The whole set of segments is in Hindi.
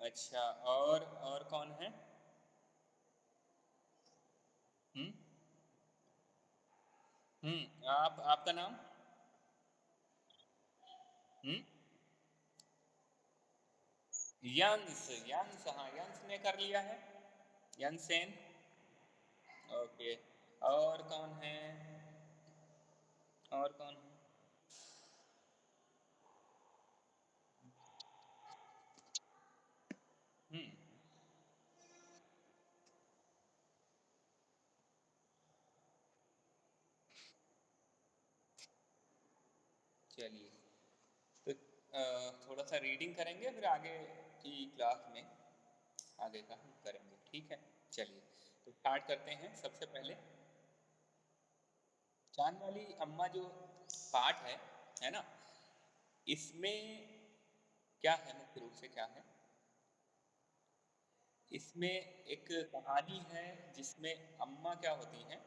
अच्छा, और कौन है? हुँ? आप आपका नाम? हुँ? यंस, यंस, हाँ, यंस ने कर लिया है। यंसेन, ओके। और कौन है? और कौन है? हुँ, चलिए। तो थोड़ा-सा रीडिंग करेंगे फिर आगे की क्लास में आगे का हम करेंगे, ठीक है? चलिए, तो स्टार्ट करते हैं सबसे पहले चाँद वाली अम्मा जो पाठ है ना? इसमें क्या है मुख्य रूप से क्या है? इसमें एक कहानी है जिसमें अम्मा क्या होती हैं,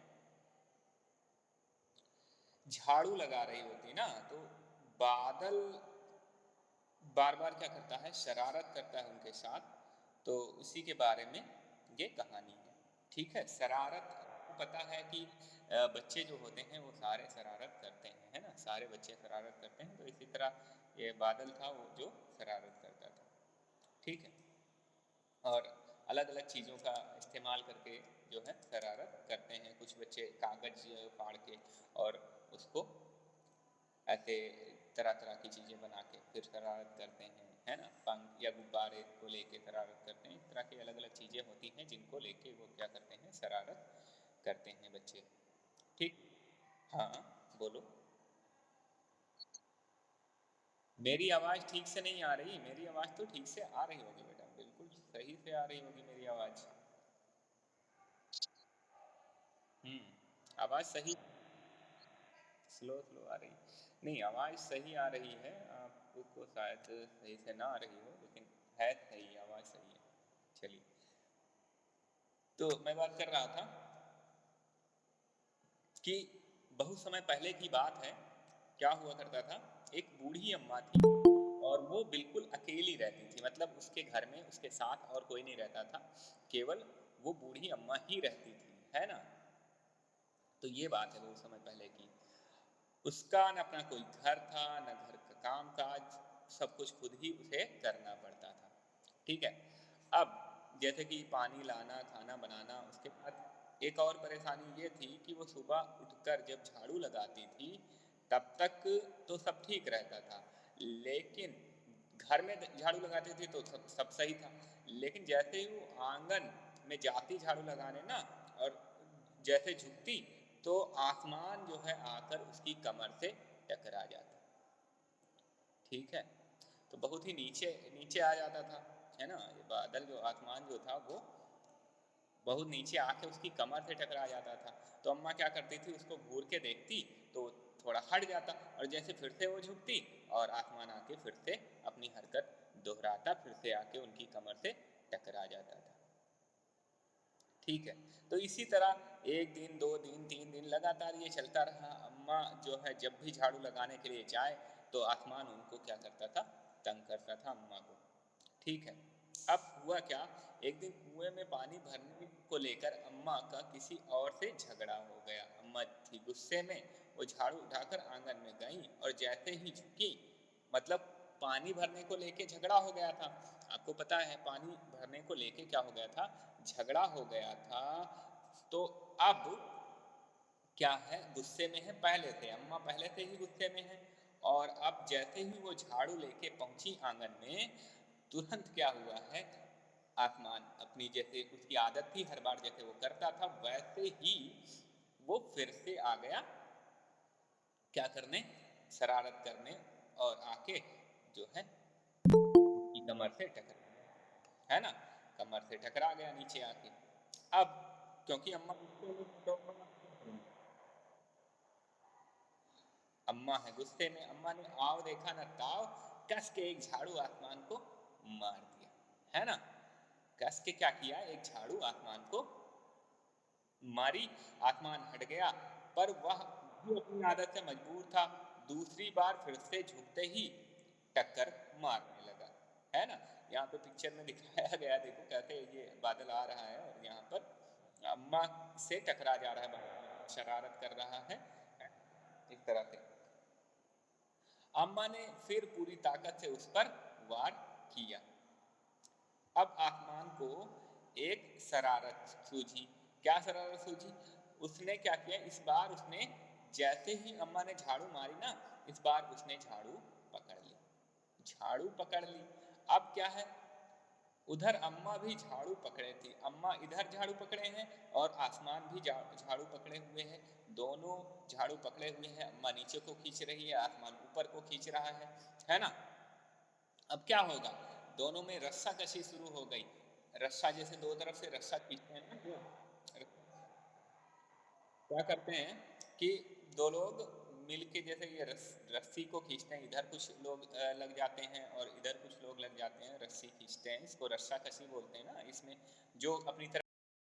झाड़ू लगा रही होती ना, तो बादल बार-बार क्या करता है, शरारत करता है उनके साथ, तो उसी के बारे में ये कहानी है। ठीक है? शरारत आपको पता है कि बच्चे जो होते हैं वो सारे शरारत करते हैं, है ना? सारे बच्चे शरारत करते हैं, तो इसी तरह ये बादल था वो जो शरारत करता था। ठीक है? और अलग-अलग चीज़ों का इस्तेमाल करके जो है शरारत करते हैं। कुछ बच्चे कागज़ फाड़ के और उसको ऐसे तरह-तरह की चीज़ें बना के फिर शरारत करते हैं, है ना? पंख या गुब्बारे को लेके शरारत करते हैं। इस तरह की अलग-अलग चीज़ें होती हैं जिनको लेके वो क्या करते हैं, शरारत करते हैं बच्चे। ठीक? हाँ, बोलो। मेरी आवाज़ ठीक से नहीं आ रही? मेरी आवाज़ तो ठीक से आ रही होगी बेटा, बिल्कुल सही से आ रही होगी मेरी आवाज़। हुँ, आवाज़ सही स्लो स्लो आ रही। नहीं, आवाज़ सही आ रही है, आपको शायद सही से ना आ रही हो, लेकिन है सही, आवाज़ सही है। चलिए, तो मैं बात कर रहा था कि बहुत समय पहले की बात है, क्या हुआ करता था, एक बूढ़ी अम्मा थी और वो बिल्कुल अकेली रहती थी, मतलब उसके घर में उसके साथ और कोई नहीं रहता था, केवल वो बूढ़ी अम्मा ही रहती थी, है ना? तो ये बात है बहुत समय पहले की। उसका ना अपना कोई घर था, ना घर का काम-काज, सब कुछ खुद ही उसे करना पड़ता था। ठीक है? अब जैसे कि पानी लाना, खाना बनाना, उसके बाद एक और परेशानी ये थी कि वो सुबह उठकर जब झाड़ू लगाती थी, तब तक तो सब ठीक रहता था। लेकिन घर में द झाड़ू लगाती थी तो सब सब सही था। लेकिन जैसे ही वो आँगन में जाती झाड़ू लगाने ना और जैसे झुकती तो आसमान जो है आकर उसकी कमर से टकरा जाता, ठीक है? तो बहुत ही नीचे नीचे आ जाता था, है ना? ये बादल जो आसमान जो था वो बहुत नीचे आके उसकी कमर से टकरा जाता था। तो अम्मा क्या करती थी, उसको घूर के देखती तो थोड़ा हट जाता और जैसे फिर से वो झुकती और आसमान आके फिर से अपनी हरकत दोहराता, फिर से आके उनकी कमर से टकरा जाता था। ठीक है, तो इसी तरह 1 दिन, 2 दिन, 3 दिन लगातार ये चलता रहा। अम्मा जो है जब भी झाड़ू लगाने के लिए जाए, तो आसमान उनको क्या करता था, तंग करता था अम्मा को। ठीक है, अब हुआ क्या, एक दिन कुएँ में पानी भरने को लेकर अम्मा का किसी और से झगड़ा हो गया। अम्मा थी गुस्से में, वो झाड़ू उठाकर आँगन में गईं और जैसे ही झुकीं, मतलब पानी भरने को लेके झगड़ा हो गया था। आपको पता है पानी भरने को लेके क्या हो गया था, झगड़ा हो गया था। तो अब क्या है, गुस्से में है पहले से, अम्मा पहले से ही गुस्से में है और अब जैसे ही वो झाड़ू लेके पहुंची आंगन में, तुरंत क्या हुआ है, आसमान अपनी जैसे उसकी आदत थी हर बार जैसे वो करता था वैसे ही वो फिर से आ गया, क्या करने, शरारत करने, और आके जो है उसकी कमर से टकरा, है ना, कमर से टकरा गया नीचे आके। अब क्योंकि अम्मा गुस्से में थी, तो अम्मा है गुस्से में, अम्मा ने आव देखा न ताव, कस के एक झाड़ू आसमान को मार दिया, है ना? कस के क्या किया, एक झाड़ू आसमान को मारी, आसमान हट गया, पर वह भी अपनी आदत से मजबूर था, दूसरी बार फिर से झुकते ही टक्कर मारने लगा, है ना? यहाँ पे पिक्चर में दिखाया गया, देखो कैसे ये बादल आ रहा है और यहाँ पर अम्मा से टकरा जा रहा है बादल, शरारत कर रहा है इस तरह से। अम्मा ने फिर पूरी ताकत से उस पर वार किया। अब आसमान को एक शरारत सूझी। क्या शरारत सूझी? उसने क्या किया, इस बार उसने जैसे ही अम्मा ने झाड़ू मारी ना, इस बार उसने झाड़ू पकड़ ली। झाड़ू पकड़ ली। अब क्या है, उधर अम्मा भी झाड़ू पकड़े थी, अम्मा इधर झाड़ू पकड़े हैं और आसमान भी झाड़ू पकड़े हुए हैं। दोनों झाड़ू पकड़े हुए हैं, अम्मा नीचे को खींच रही है, आसमान ऊपर को खींच रहा है ना। अब क्या होगा, दोनों में रस्सा कशी शुरू हो गई। रस्सा जैसे दो तरफ से रस्सा खींचते हैं ना, क्या करते हैं कि दो लोग मिलके जैसे ये रस्सी को खींचते हैं, इधर कुछ लोग लग जाते हैं और इधर कुछ लोग लग जाते हैं, रस्सी खींचते हैं, इसको रस्सा कशी बोलते हैं ना। इसमें जो अपनी तरफ